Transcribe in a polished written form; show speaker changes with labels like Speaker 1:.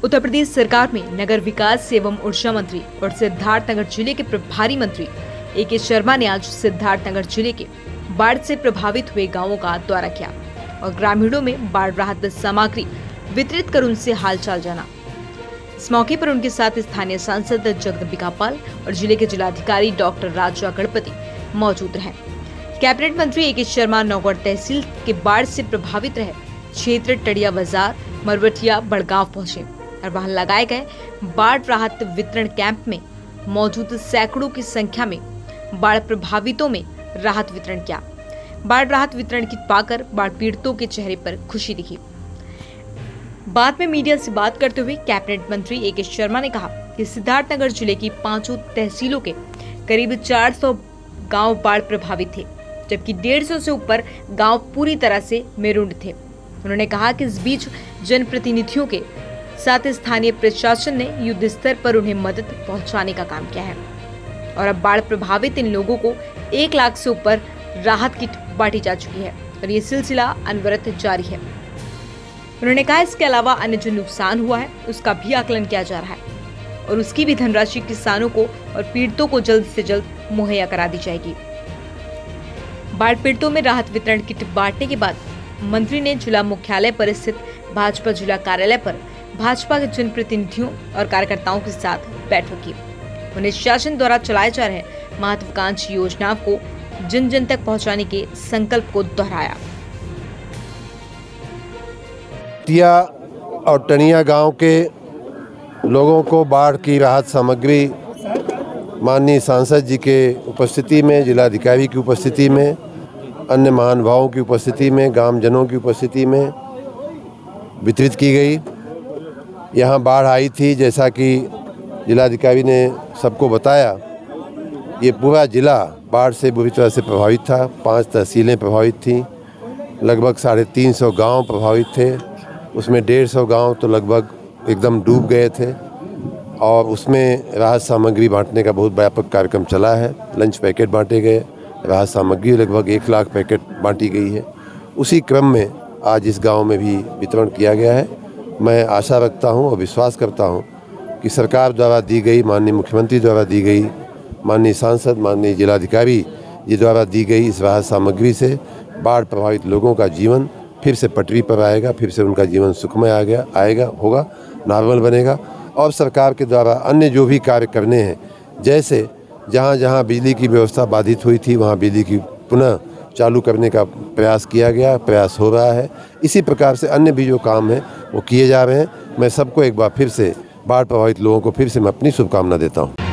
Speaker 1: उत्तर प्रदेश सरकार में नगर विकास एवं ऊर्जा मंत्री और सिद्धार्थनगर जिले के प्रभारी मंत्री ए.के. शर्मा ने आज सिद्धार्थनगर जिले के बाढ़ से प्रभावित हुए गांवों का दौरा किया और ग्रामीणों में बाढ़ राहत सामग्री वितरित कर उनसे हालचाल जाना। इस मौके पर उनके साथ स्थानीय सांसद जगदम्बिका पाल और जिले के जिलाधिकारी डॉक्टर राजा गणपति मौजूद रहे। कैबिनेट मंत्री ए.के. शर्मा नौगढ़ तहसील के बाढ़ से प्रभावित रहे क्षेत्र टड़िया बाजार, मरवटिया, बड़गांव पहुंचे और वहां लगाए गए बाढ़ राहत वितरण कैंप में मौजूद सैकड़ों की संख्या में बाढ़ प्रभावितों में राहत वितरण किया। बाढ़ राहत वितरण किट पाकर बाढ़ पीड़ितों के चेहरे पर खुशी दिखी। बाद में मीडिया से बात करते हुए कैबिनेट मंत्री ए.के. शर्मा ने कहा कि सिद्धार्थनगर जिले की 5 तहसीलों के करीब 400 गांव बाढ़ प्रभावित थे, जबकि 150 से ऊपर गांव पूरी तरह से मेरुंड थे। उन्होंने कहा कि इस बीच जनप्रतिनिधियों के साथ स्थानीय प्रशासन ने युद्ध स्तर पर उन्हें मदद पहुंचाने का काम किया है और अब बाढ़ प्रभावित इन लोगों को 1 लाख से ऊपर राहत किट बांटी जा चुकी है और ये सिलसिला अनवरत जारी है। उन्होंने कहा इसके अलावा अन्य जो नुकसान हुआ है उसका भी आकलन किया जा रहा है और उसकी भी धनराशि किसानों को और पीड़ितों को जल्द से जल्द मुहैया करा दी जाएगी। बाढ़ पीड़ितों में राहत वितरण किट बांटने के बाद मंत्री ने जिला मुख्यालय पर स्थित भाजपा जिला कार्यालय पर भाजपा के जनप्रतिनिधियों और कार्यकर्ताओं के साथ बैठक की। उन्हें शासन द्वारा चलाए जा रहे महत्वाकांक्षी योजनाओं को जन जन तक पहुंचाने के संकल्प को दोहराया।
Speaker 2: टिया और टनिया गांव के लोगों को बाढ़ की राहत सामग्री माननीय सांसद जी के उपस्थिति में, जिलाधिकारी की उपस्थिति में, अन्य महानुभावों की उपस्थिति में, ग्रामजनों की उपस्थिति में वितरित की गई। यहाँ बाढ़ आई थी, जैसा कि जिलाधिकारी ने सबको बताया, ये पूरा जिला बाढ़ से बुरी तरह से प्रभावित था। 5 तहसीलें प्रभावित थीं, लगभग 350 गांव प्रभावित थे। उसमें 150 गांव तो लगभग एकदम डूब गए थे और उसमें राहत सामग्री बांटने का बहुत व्यापक कार्यक्रम चला है। लंच पैकेट बांटे गए, राहत सामग्री लगभग 1 लाख पैकेट बांटी गई है। उसी क्रम में आज इस गांव में भी वितरण किया गया है। मैं आशा रखता हूं और विश्वास करता हूं कि सरकार द्वारा दी गई, माननीय मुख्यमंत्री द्वारा दी गई, माननीय सांसद, माननीय जिलाधिकारी जी द्वारा दी गई इस राहत सामग्री से बाढ़ प्रभावित लोगों का जीवन फिर से पटरी पर आएगा, फिर से उनका जीवन सुखमय होगा, नॉर्मल बनेगा। और सरकार के द्वारा अन्य जो भी कार्य करने हैं, जैसे जहाँ जहाँ बिजली की व्यवस्था बाधित हुई थी वहाँ बिजली की पुनः चालू करने का प्रयास किया गया, प्रयास हो रहा है। इसी प्रकार से अन्य भी जो काम हैं वो किए जा रहे हैं। मैं सबको एक बार फिर से बाढ़ प्रभावित लोगों को फिर से मैं अपनी शुभकामना देता हूँ।